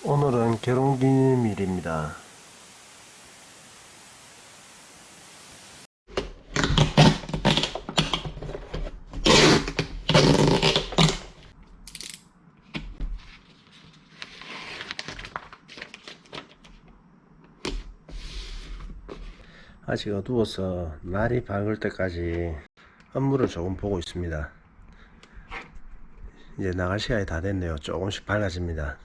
오늘은 결혼기념일입니다. 아직 어두워서 날이 밝을 때까지 업무를 조금 보고 있습니다. 이제 나갈 시간이 다 됐네요. 조금씩 밝아집니다.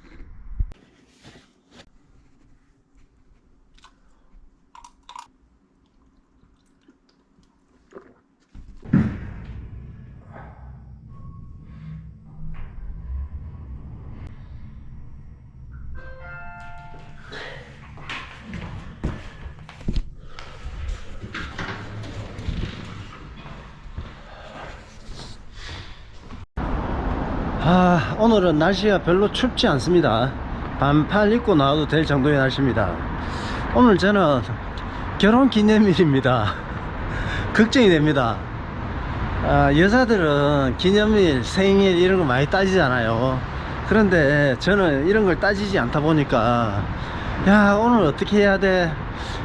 오늘은 날씨가 별로 춥지 않습니다. 반팔 입고 나와도 될 정도의 날씨입니다. 오늘 저는 결혼기념일입니다. 걱정이 됩니다. 여자들은 기념일, 생일 이런 거 많이 따지잖아요. 그런데 저는 이런 걸 따지지 않다 보니까 야, 오늘 어떻게 해야 돼?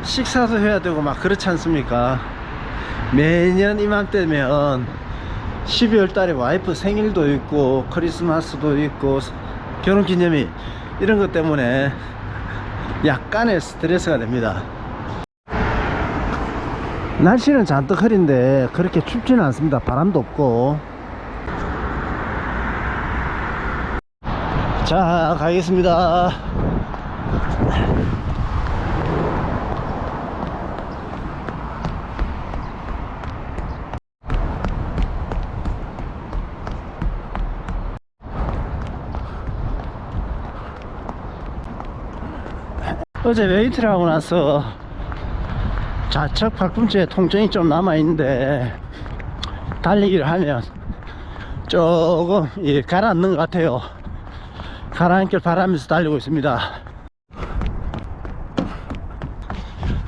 식사도 해야 되고 막 그렇지 않습니까? 매년 이맘때면 12월 달에 와이프 생일도 있고 크리스마스도 있고 결혼기념일 이런 것 때문에 약간의 스트레스가 됩니다. 날씨는 잔뜩 흐린데 그렇게 춥지는 않습니다. 바람도 없고. 자, 가겠습니다. 어제 웨이트를 하고 나서 좌측 팔꿈치에 통증이 좀 남아있는데 달리기를 하면 조금 가라앉는 것 같아요. 가라앉길 바라면서 달리고 있습니다.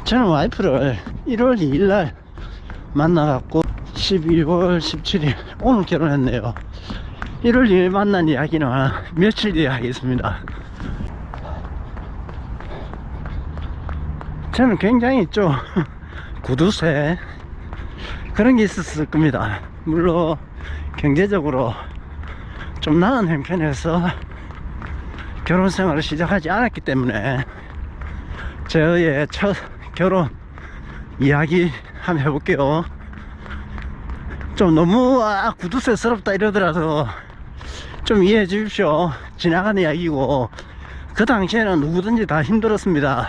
저는 와이프를 1월 2일날 만나갖고 12월 17일 오늘 결혼했네요. 1월 2일 만난 이야기는 며칠 뒤에 하겠습니다. 저는 굉장히 좀 구두쇠 그런 게 있었을 겁니다. 물론 경제적으로 좀 나은 형편에서 결혼 생활을 시작하지 않았기 때문에 저의 첫 결혼 이야기 한번 해볼게요. 좀 너무 구두쇠스럽다 이러더라도 좀 이해해 주십시오. 지나가는 이야기고 그 당시에는 누구든지 다 힘들었습니다.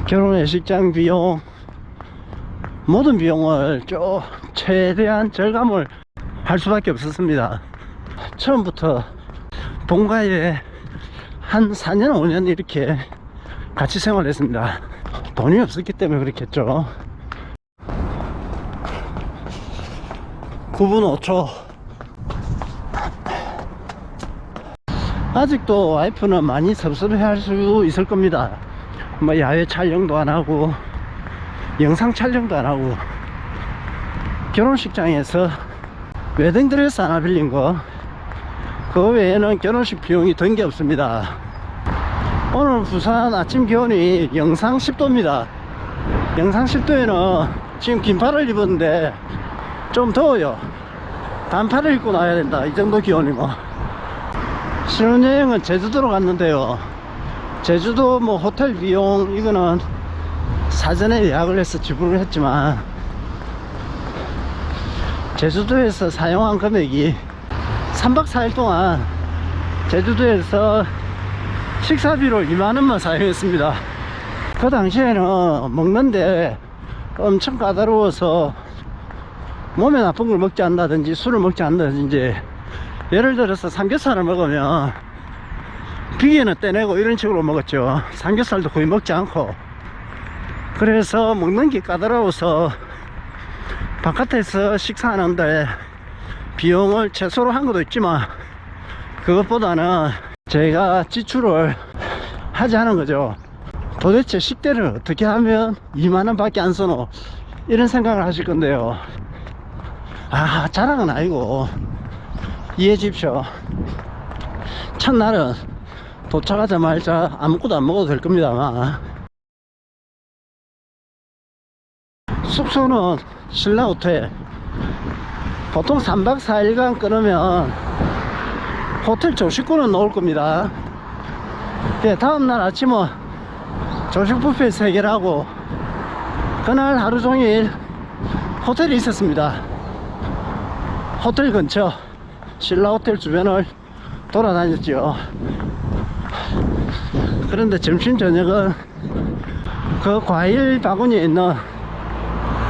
결혼회식장 비용 모든 비용을 최대한 절감을 할 수밖에 없었습니다. 처음부터 본가에 한 4년 5년 이렇게 같이 생활했습니다. 돈이 없었기 때문에 그렇겠죠. 9분 5초. 아직도 와이프는 많이 섭섭해 할 수 있을 겁니다. 뭐 야외 촬영도 안 하고 영상 촬영도 안 하고 결혼식장에서 웨딩드레스 하나 빌린 거 그 외에는 결혼식 비용이 든 게 없습니다. 오늘 부산 아침 기온이 영상 10도입니다 영상 10도에는 지금 긴팔을 입었는데 좀 더워요. 단팔을 입고 나와야 된다. 이 정도 기온이고. 신혼여행은 제주도로 갔는데요, 제주도 뭐 호텔 비용 이거는 사전에 예약을 해서 지불을 했지만 제주도에서 사용한 금액이 3박 4일 동안 제주도에서 식사비로 2만원만 사용했습니다. 그 당시에는 먹는데 엄청 까다로워서 몸에 나쁜 걸 먹지 않는다든지 술을 먹지 않는다든지, 예를 들어서 삼겹살을 먹으면 비계는 떼내고 이런 식으로 먹었죠. 삼겹살도 거의 먹지 않고. 그래서 먹는 게 까다로워서 바깥에서 식사하는데 비용을 최소로 한 것도 있지만 그것보다는 제가 지출을 하지 않은 거죠. 도대체 식대를 어떻게 하면 2만원 밖에 안 써노, 이런 생각을 하실 건데요. 자랑은 아니고 이해해 주십시오. 첫날은 도착하자마자 아무것도 안 먹어도 될 겁니다. 아마 숙소는 신라 호텔. 보통 3박 4일간 끊으면 호텔 조식권은 넣을 겁니다. 예, 다음날 아침은 조식 뷔페 3개를 하고 그날 하루 종일 호텔에 있었습니다. 호텔 근처 신라 호텔 주변을 돌아다녔죠. 그런데 점심 저녁은 그 과일 바구니에 있는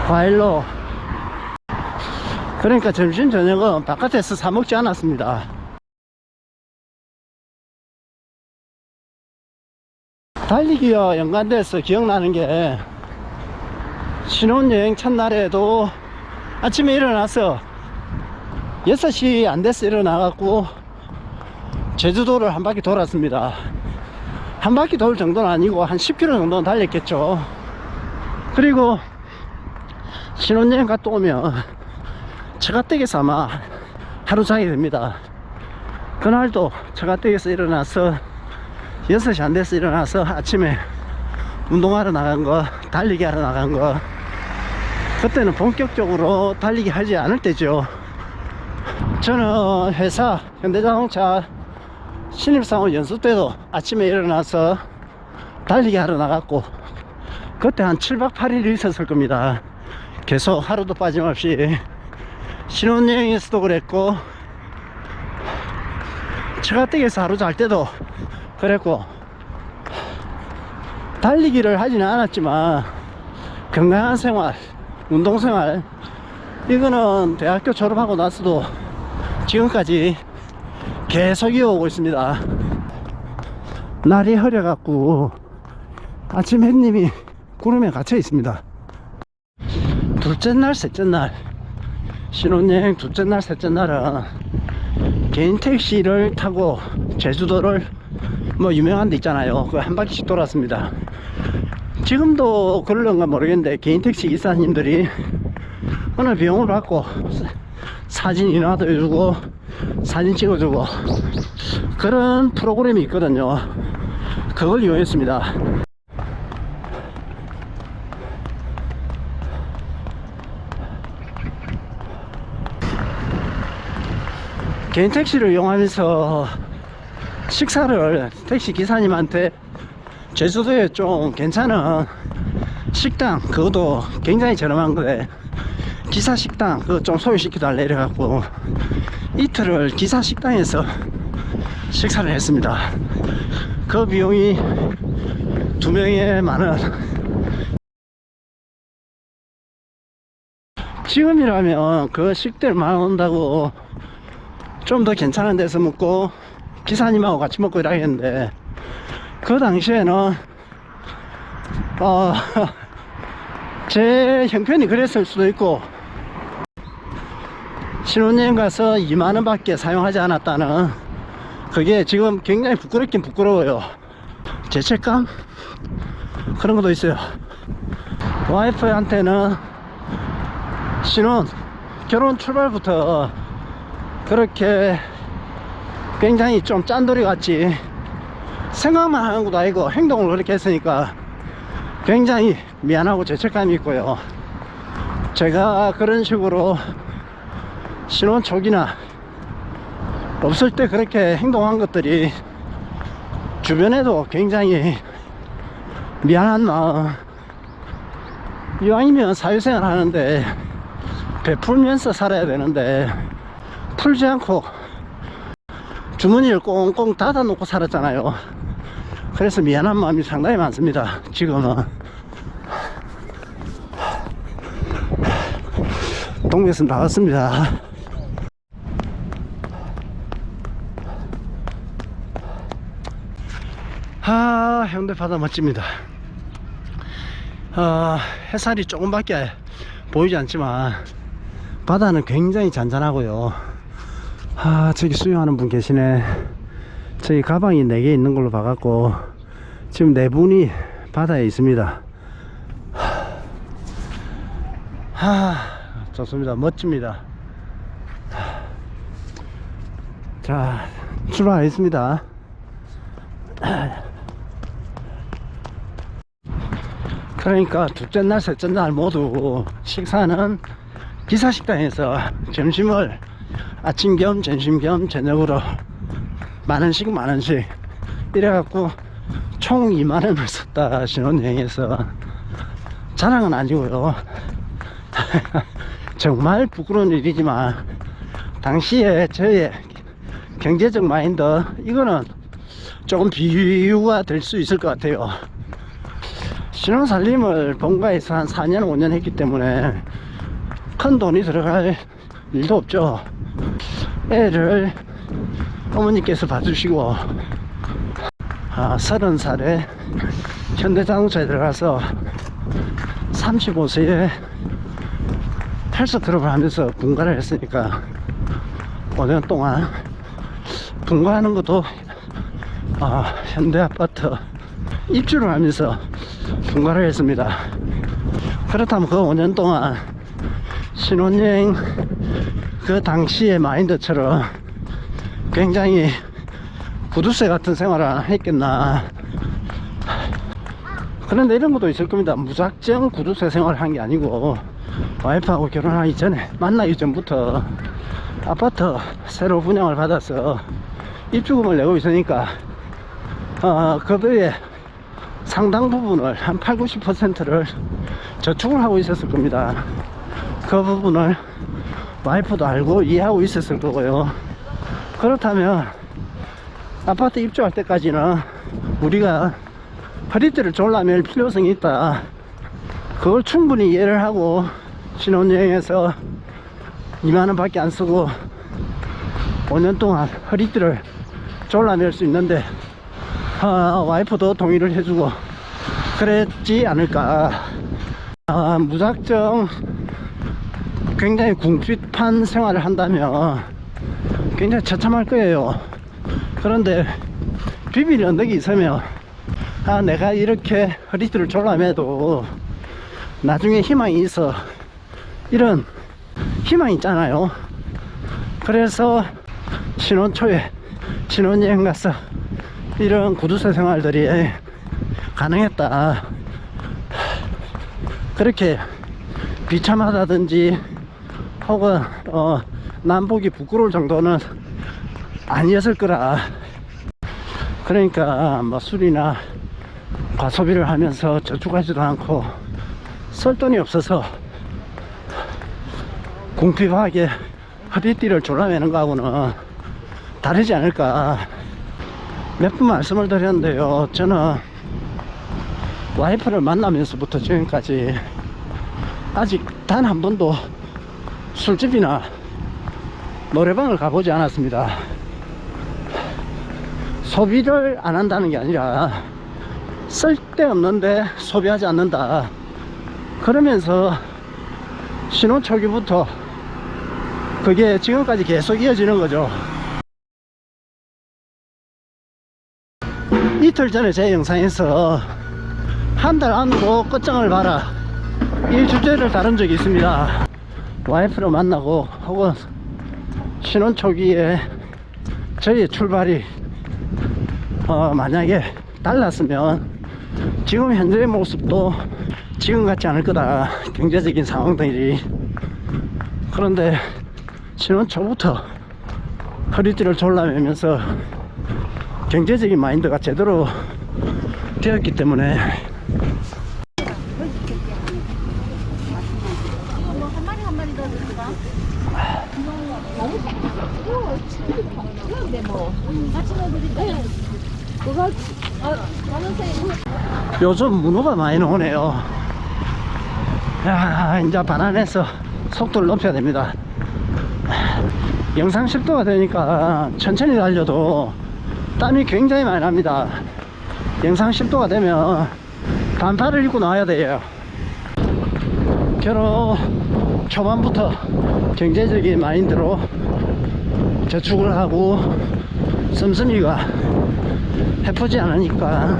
과일로, 그러니까 점심 저녁은 바깥에서 사 먹지 않았습니다. 달리기와 연관돼서 기억나는 게, 신혼여행 첫날에도 아침에 일어나서 6시 안 돼서 일어나갖고 제주도를 한 바퀴 돌았습니다. 한 바퀴 돌 정도는 아니고 한 10km 정도는 달렸겠죠. 그리고 신혼여행 갔다 오면 처가댁에서 아마 하루 자게 됩니다. 그날도 처가댁에서 일어나서 6시 안 돼서 일어나서 아침에 운동하러 나간 거, 달리기 하러 나간 거, 그때는 본격적으로 달리기 하지 않을 때죠. 저는 회사 현대자동차 신입사원 연수 때도 아침에 일어나서 달리기 하러 나갔고, 그때 한 7박 8일 있었을 겁니다. 계속 하루도 빠짐없이. 신혼여행에서도 그랬고, 처가댁에서 하루 잘 때도 그랬고, 달리기를 하지는 않았지만 건강한 생활, 운동생활, 이거는 대학교 졸업하고 나서도 지금까지 계속 이어오고 있습니다. 날이 흐려갖고 아침 햇님이 구름에 갇혀 있습니다. 둘째 날, 셋째 날, 신혼여행 둘째 날, 셋째 날은 개인 택시를 타고 제주도를 뭐 유명한 데 있잖아요. 그 한 바퀴씩 돌았습니다. 지금도 그럴런가 모르겠는데 개인 택시 기사님들이 오늘 비용을 받고 사진 인화도 해주고 사진 찍어주고 그런 프로그램이 있거든요. 그걸 이용했습니다. 개인 택시를 이용하면서 식사를 택시 기사님한테 제주도에 좀 괜찮은 식당, 그것도 굉장히 저렴한 거에 기사 식당 그거 좀 소개시켜달래 이래갖고 이틀을 기사 식당에서 식사를 했습니다. 그 비용이 2명에 10,000원. 지금이라면 그 식대를 나온다고 좀 더 괜찮은 데서 먹고 기사님하고 같이 먹고 이러겠는데, 그 당시에는 제 형편이 그랬을 수도 있고 신혼여행 가서 20,000원 밖에 사용하지 않았다는, 그게 지금 굉장히 부끄럽긴 부끄러워요. 죄책감? 그런 것도 있어요. 와이프한테는 결혼 출발부터 그렇게 굉장히 좀 짠돌이 같이 생각만 하는 것도 아니고 행동을 그렇게 했으니까 굉장히 미안하고 죄책감이 있고요. 제가 그런 식으로 신혼 초기나 없을 때 그렇게 행동한 것들이 주변에도 굉장히 미안한 마음, 이왕이면 사회생활 하는데 베풀면서 살아야 되는데 풀지 않고 주머니를 꽁꽁 닫아 놓고 살았잖아요. 그래서 미안한 마음이 상당히 많습니다. 지금은 동네에서 나왔습니다. 해운대 바다 멋집니다. 햇살이 조금밖에 보이지 않지만 바다는 굉장히 잔잔하고요. 저기 수영하는 분 계시네. 저기 가방이 4개 있는 걸로 봐갖고 지금 4분이 바다에 있습니다. 좋습니다. 멋집니다. 자, 출발하겠습니다. 그러니까 둘째 날 셋째 날 모두 식사는 기사식당에서 점심을 아침 겸 점심 겸 저녁으로 만원씩 이래갖고 총 2만원을 썼다. 신혼여행에서. 자랑은 아니고요. 정말 부끄러운 일이지만 당시에 저의 경제적 마인드, 이거는 조금 비유가 될 수 있을 것 같아요. 신혼살림을 본가에서 한 4년 5년 했기 때문에 큰 돈이 들어갈 일도 없죠. 애를 어머니께서 봐주시고 30살에 현대자동차에 들어가서 35세에 헬스 클럽을 하면서 분가를 했으니까 5년 동안 분가하는 것도 현대아파트 입주를 하면서 분가를 했습니다. 그렇다면 그 5년 동안 신혼여행 그 당시의 마인드처럼 굉장히 구두쇠 같은 생활을 했겠나. 그런데 이런 것도 있을 겁니다. 무작정 구두쇠 생활을 한 게 아니고 와이프하고 결혼하기 전에, 만나기 전부터 아파트 새로 분양을 받아서 입주금을 내고 있으니까 그 상당 부분을 한 80~90%를 저축을 하고 있었을 겁니다. 그 부분을 와이프도 알고 이해하고 있었을 거고요. 그렇다면 아파트 입주할 때까지는 우리가 허리띠를 졸라맬 필요성이 있다. 그걸 충분히 이해를 하고 신혼여행에서 2만원 밖에 안 쓰고 5년 동안 허리띠를 졸라맬 수 있는데 와이프도 동의를 해주고 그랬지 않을까. 무작정 굉장히 궁핍한 생활을 한다면 굉장히 처참할 거예요. 그런데 비빌 언덕이 있으면 내가 이렇게 허리띠를 졸라매도 나중에 희망이 있어, 이런 희망이 있잖아요. 그래서 신혼 초에 신혼여행 가서 이런 구두쇠 생활들이 가능했다. 그렇게 비참하다든지 혹은 남 보기 부끄러울 정도는 아니었을 거라. 그러니까 뭐 술이나 과소비를 하면서 저축하지도 않고 쓸 돈이 없어서 궁핍하게 허리띠를 졸라매는 거하고는 다르지 않을까. 몇 번 말씀을 드렸는데요, 저는 와이프를 만나면서부터 지금까지 아직 단 한 번도 술집이나 노래방을 가보지 않았습니다. 소비를 안 한다는 게 아니라 쓸데없는데 소비하지 않는다. 그러면서 신혼 초기부터 그게 지금까지 계속 이어지는 거죠. 이틀 전에 제 영상에서 한 달 안으로 끝장을 봐라, 이 주제를 다룬 적이 있습니다. 와이프를 만나고 혹은 신혼 초기에 저희의 출발이 만약에 달랐으면 지금 현재의 모습도 지금 같지 않을 거다, 경제적인 상황들이. 그런데 신혼 초부터 허리띠를 졸라매면서 경제적인 마인드가 제대로 되었기 때문에 요즘 문어가 많이 나오네요. 야, 이제 반환해서 속도를 높여야 됩니다. 영상 10도가 되니까 천천히 달려도 땀이 굉장히 많이 납니다. 영상 10도가 되면 반팔을 입고 나와야 돼요. 결혼 초반부터 경제적인 마인드로 저축을 하고 씀씀이가 해프지 않으니까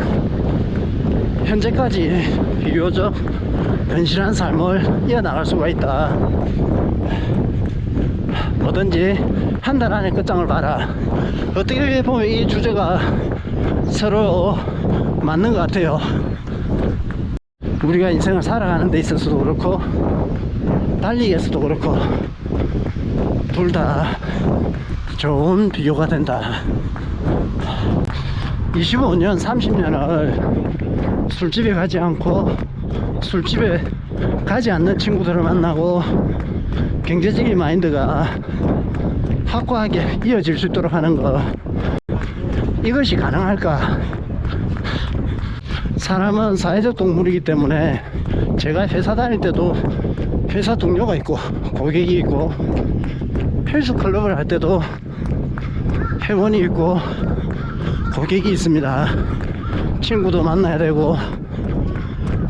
현재까지 비교적 건실한 삶을 이어나갈 수가 있다. 뭐든지 한 달 안에 끝장을 봐라. 어떻게 보면 이 주제가 서로 맞는 것 같아요. 우리가 인생을 살아가는 데 있어서도 그렇고 달리기에서도 그렇고 둘 다 좋은 비교가 된다. 25년 30년을 술집에 가지 않고 술집에 가지 않는 친구들을 만나고 경제적인 마인드가 확고하게 이어질 수 있도록 하는 것, 이것이 가능할까? 사람은 사회적 동물이기 때문에 제가 회사 다닐 때도 회사 동료가 있고 고객이 있고 헬스클럽을 할 때도 회원이 있고 고객이 있습니다. 친구도 만나야 되고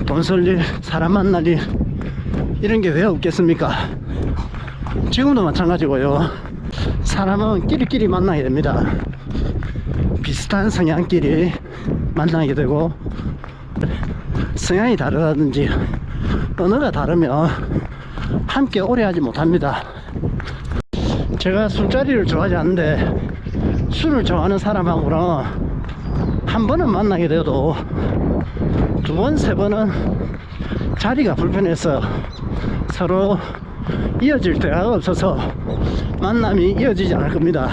돈 쓸 일, 사람 만날 일, 이런 게 왜 없겠습니까? 지금도 마찬가지고요. 사람은 끼리끼리 만나게 됩니다. 비슷한 성향끼리 만나게 되고, 성향이 다르다든지 언어가 다르면 함께 오래 하지 못합니다. 제가 술자리를 좋아하지 않는데 술을 좋아하는 사람하고는 한 번은 만나게 돼도 두 번, 세 번은 자리가 불편해서 서로 이어질 대화가 없어서 만남이 이어지지 않을 겁니다.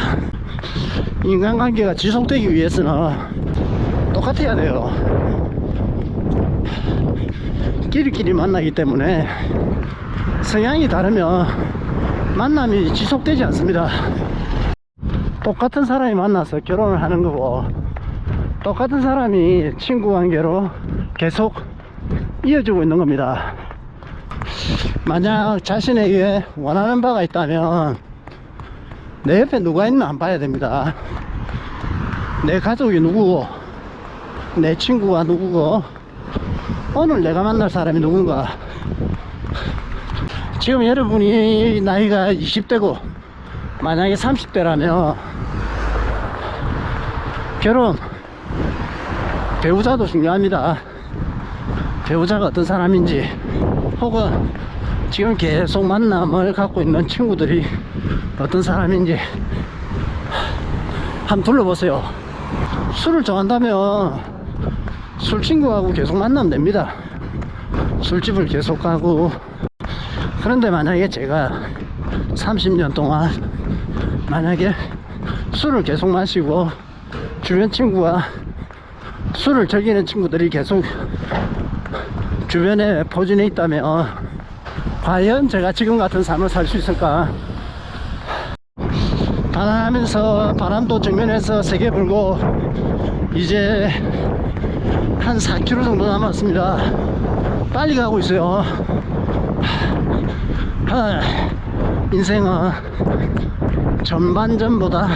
인간관계가 지속되기 위해서는 똑같아야 돼요. 끼리끼리 만나기 때문에 성향이 다르면 만남이 지속되지 않습니다. 똑같은 사람이 만나서 결혼을 하는 거고 똑같은 사람이 친구 관계로 계속 이어지고 있는 겁니다. 만약 자신에게 원하는 바가 있다면 내 옆에 누가 있나 안 봐야 됩니다. 내 가족이 누구고 내 친구가 누구고 오늘 내가 만날 사람이 누군가. 지금 여러분이 나이가 20대고 만약에 30대라면 결혼, 배우자도 중요합니다. 배우자가 어떤 사람인지, 혹은 지금 계속 만남을 갖고 있는 친구들이 어떤 사람인지 한번 둘러보세요. 술을 좋아한다면 술 친구하고 계속 만나면 됩니다. 술집을 계속 가고. 그런데 만약에 제가 30년 동안 만약에 술을 계속 마시고 주변 친구와 술을 즐기는 친구들이 계속 주변에 포진해 있다면 과연 제가 지금 같은 삶을 살 수 있을까? 가난하면서 바람도 정면에서 세게 불고 이제 한 4km 정도 남았습니다. 빨리 가고 있어요. 인생은 전반전보다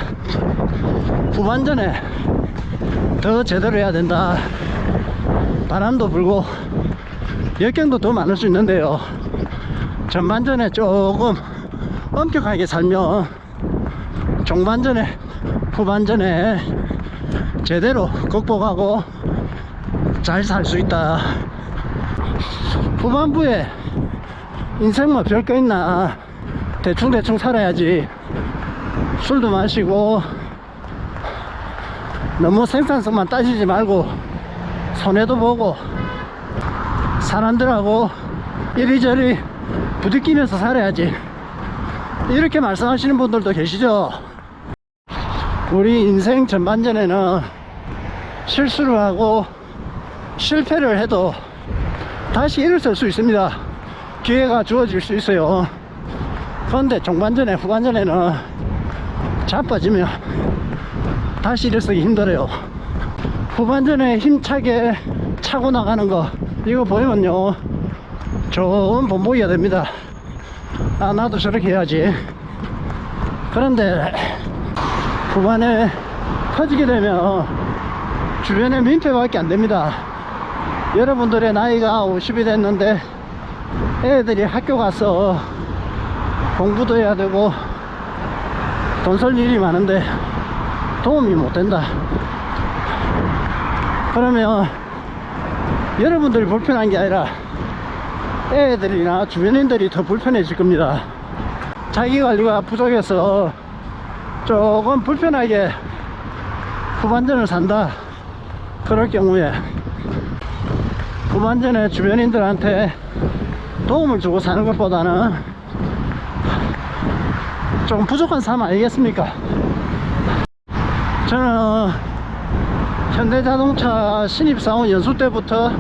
후반전에 더 제대로 해야 된다. 바람도 불고 역경도 더 많을 수 있는데요, 전반전에 조금 엄격하게 살면 중반전에 후반전에 제대로 극복하고 잘 살 수 있다. 후반부에 인생 뭐 별거 있나, 대충대충 살아야지. 술도 마시고 너무 생산성만 따지지 말고 손해도 보고 사람들하고 이리저리 부딪히면서 살아야지, 이렇게 말씀하시는 분들도 계시죠. 우리 인생 전반전에는 실수를 하고 실패를 해도 다시 일어설 수 있습니다. 기회가 주어질 수 있어요. 그런데 중반전에 후반전에는 자빠지면 다시 일어서기 힘들어요. 후반전에 힘차게 차고 나가는 거, 이거 보이면요 좋은 본보기가 됩니다. 아, 나도 저렇게 해야지. 그런데 후반에 터지게 되면 주변에 민폐밖에 안 됩니다. 여러분들의 나이가 50이 됐는데 애들이 학교 가서 공부도 해야 되고 돈 쓸 일이 많은데 도움이 못 된다. 그러면 여러분들이 불편한 게 아니라 애들이나 주변인들이 더 불편해질 겁니다. 자기관리가 부족해서 조금 불편하게 후반전을 산다. 그럴 경우에 후반전에 주변인들한테 도움을 주고 사는 것보다는 좀 부족한 삶 아니겠습니까? 저는 현대자동차 신입사원 연수 때부터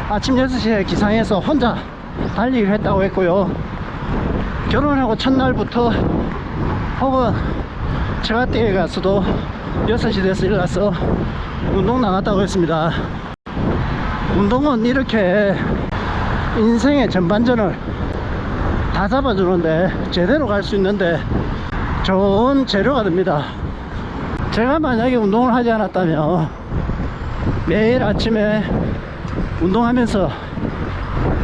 아침 6시에 기상해서 혼자 달리기를 했다고 했고요. 결혼하고 첫날부터 혹은 제가댁에 가서도 6시 돼서 일어나서 운동 나갔다고 했습니다. 운동은 이렇게 인생의 전반전을 다 잡아주는데 제대로 갈 수 있는데 좋은 재료가 됩니다. 제가 만약에 운동을 하지 않았다면 매일 아침에 운동하면서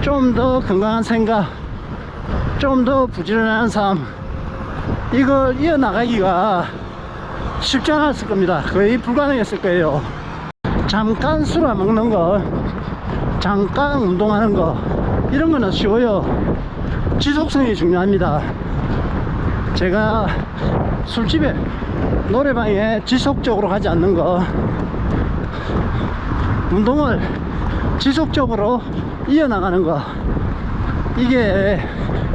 좀 더 건강한 생각, 좀 더 부지런한 삶, 이걸 이어나가기가 쉽지 않았을 겁니다. 거의 불가능했을 거예요. 잠깐 술 안 먹는 거, 잠깐 운동하는 거, 이런 거는 쉬워요. 지속성이 중요합니다. 제가 술집에, 노래방에 지속적으로 가지 않는 거, 운동을 지속적으로 이어나가는 거, 이게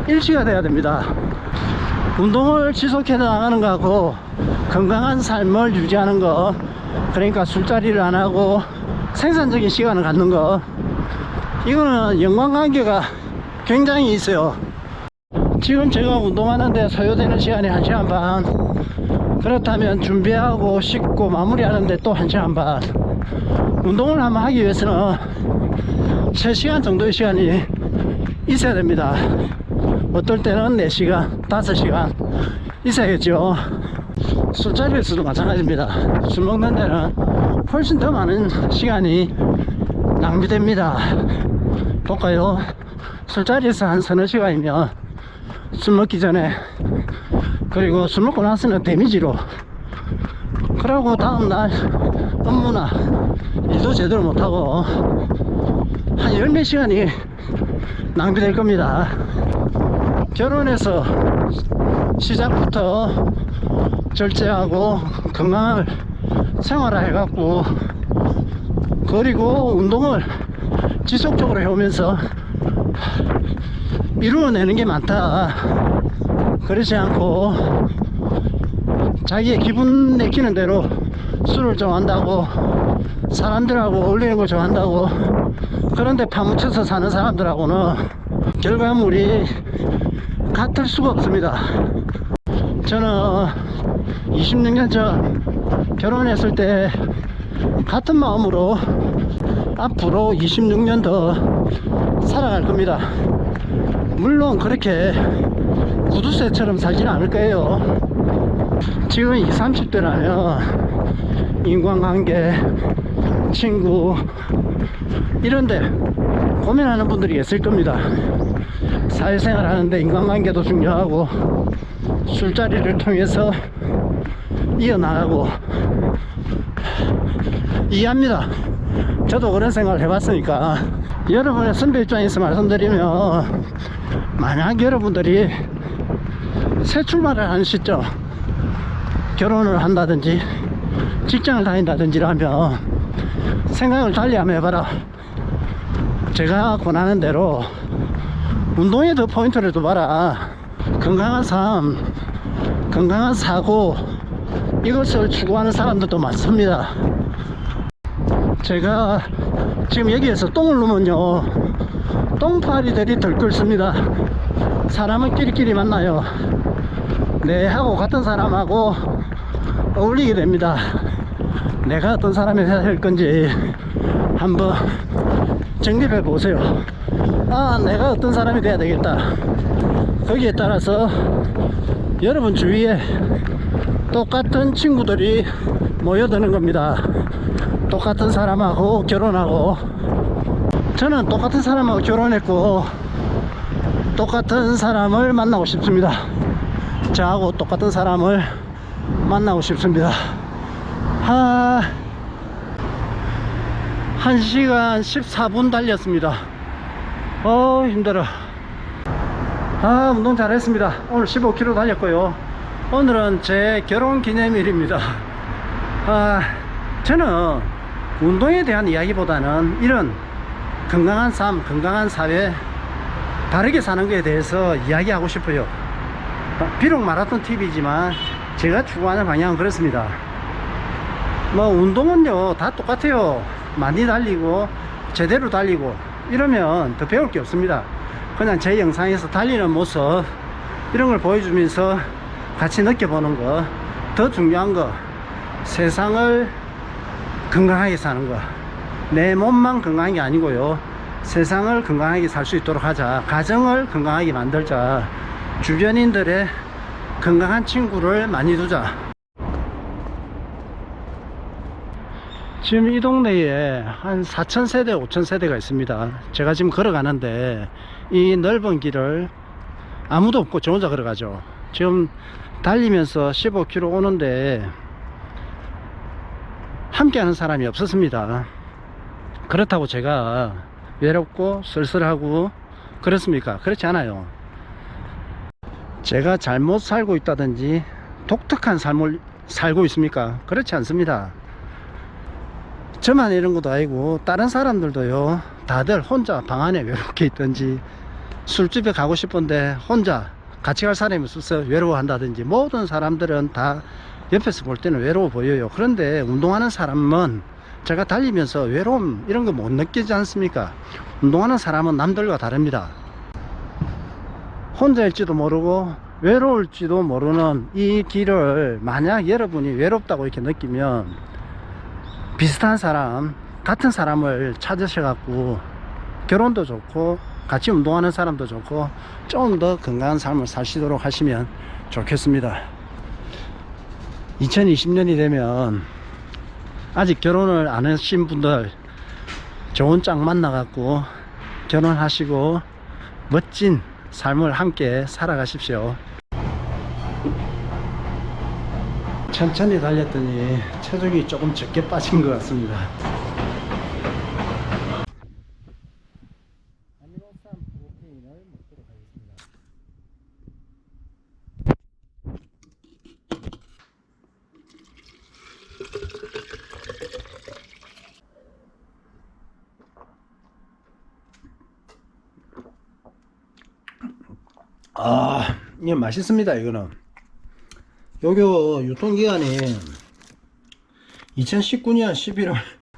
일치가 돼야 됩니다. 운동을 지속해 나가는 거하고 건강한 삶을 유지하는 거, 그러니까 술자리를 안 하고 생산적인 시간을 갖는 거, 이거는 연관관계가 굉장히 있어요. 지금 제가 운동하는데 소요되는 시간이 1시간 반, 그렇다면 준비하고 씻고 마무리하는데 또 1시간 반. 운동을 한번 하기 위해서는 3시간 정도의 시간이 있어야 됩니다. 어떨 때는 4시간, 5시간 있어야겠죠. 술자리에서도 마찬가지입니다. 술 먹는 데는 훨씬 더 많은 시간이 낭비됩니다. 볼까요? 술자리에서 한 서너 시간이면 술 먹기 전에, 그리고 술 먹고 나서는 데미지로, 그러고 다음날 업무나 일도 제대로 못하고 한 10몇 시간이 낭비될 겁니다. 결혼해서 시작부터 절제하고 건강을 생활화 해갖고, 그리고 운동을 지속적으로 해오면서 이루어내는 게 많다. 그렇지 않고 자기의 기분 내키는 대로 술을 좋아한다고, 사람들하고 어울리는 걸 좋아한다고, 그런데 파묻혀서 사는 사람들하고는 결과물이 같을 수가 없습니다. 저는 26년 전 결혼했을 때 같은 마음으로 앞으로 26년 더 살아갈 겁니다. 물론 그렇게 구두쇠처럼 살지는 않을 거예요. 지금 20, 30대라면 인간관계, 친구, 이런데 고민하는 분들이 있을 겁니다. 사회생활 하는데 인간관계도 중요하고 술자리를 통해서 이어나가고, 이해합니다. 저도 그런 생각을 해봤으니까. 여러분의 선배 입장에서 말씀드리면, 만약 여러분들이 새 출발을 하는 시점, 결혼을 한다든지 직장을 다닌다든지 하면 생각을 달리 한번 해봐라. 제가 권하는 대로 운동에 더 포인트를 둬봐라. 건강한 삶, 건강한 사고, 이것을 추구하는 사람들도 많습니다. 제가 지금 여기에서 똥을 누면요, 똥파리들이 덜 끓습니다. 사람은 끼리끼리 만나요. 내하고 같은 사람하고 어울리게 됩니다. 내가 어떤 사람이 해야 할 건지 한번 정립해 보세요. 아, 내가 어떤 사람이 돼야 되겠다. 거기에 따라서 여러분 주위에 똑같은 친구들이 모여드는 겁니다. 똑같은 사람하고 결혼하고, 저는 똑같은 사람하고 결혼했고 똑같은 사람을 만나고 싶습니다. 저하고 똑같은 사람을 만나고 싶습니다. 1시간 14분 달렸습니다. 힘들어. 운동 잘했습니다. 오늘 15km 달렸고요. 오늘은 제 결혼 기념일입니다. 저는 운동에 대한 이야기보다는 이런 건강한 삶, 건강한 사회, 바르게 사는 것에 대해서 이야기하고 싶어요. 비록 마라톤 TV지만 제가 추구하는 방향은 그렇습니다. 뭐 운동은요 다 똑같아요. 많이 달리고 제대로 달리고 이러면 더 배울 게 없습니다. 그냥 제 영상에서 달리는 모습 이런 걸 보여주면서 같이 느껴보는 거, 더 중요한 거, 세상을 건강하게 사는 거. 내 몸만 건강한 게 아니고요, 세상을 건강하게 살 수 있도록 하자, 가정을 건강하게 만들자, 주변인들의 건강한 친구를 많이 두자. 지금 이 동네에 한 4,000세대 5,000세대가 있습니다. 제가 지금 걸어가는데 이 넓은 길을 아무도 없고 저 혼자 걸어가죠. 지금 달리면서 15km 오는데 함께 하는 사람이 없었습니다. 그렇다고 제가 외롭고 쓸쓸하고 그렇습니까? 그렇지 않아요. 제가 잘못 살고 있다든지 독특한 삶을 살고 있습니까? 그렇지 않습니다. 저만 이런 것도 아니고 다른 사람들도요, 다들 혼자 방 안에 외롭게 있든지, 술집에 가고 싶은데 혼자 같이 갈 사람이 없어서 외로워한다든지, 모든 사람들은 다 옆에서 볼 때는 외로워 보여요. 그런데 운동하는 사람은, 제가 달리면서 외로움 이런 거 못 느끼지 않습니까? 운동하는 사람은 남들과 다릅니다. 혼자일지도 모르고 외로울지도 모르는 이 길을 만약 여러분이 외롭다고 이렇게 느끼면 비슷한 사람, 같은 사람을 찾으셔 갖고 결혼도 좋고 같이 운동하는 사람도 좋고 좀 더 건강한 삶을 사시도록 하시면 좋겠습니다. 2020년이 되면 아직 결혼을 안 하신 분들 좋은 짝 만나 갖고 결혼하시고 멋진 삶을 함께 살아가십시오. 천천히 달렸더니 체중이 조금 적게 빠진 것 같습니다. 아미노산 프로테인을 먹도록 하겠습니다. 이게 맛있습니다. 이거는 요거 유통기한이 2019년 11월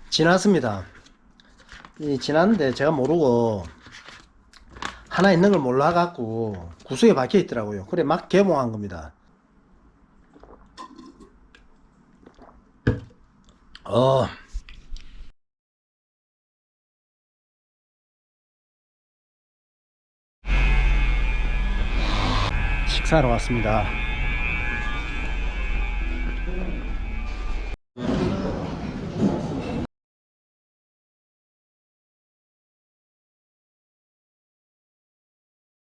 지났습니다. 지났는데 제가 모르고 하나 있는 걸 몰라 갖고 구석에 박혀 있더라고요. 그래 막 개봉한 겁니다. 식사하러 왔습니다.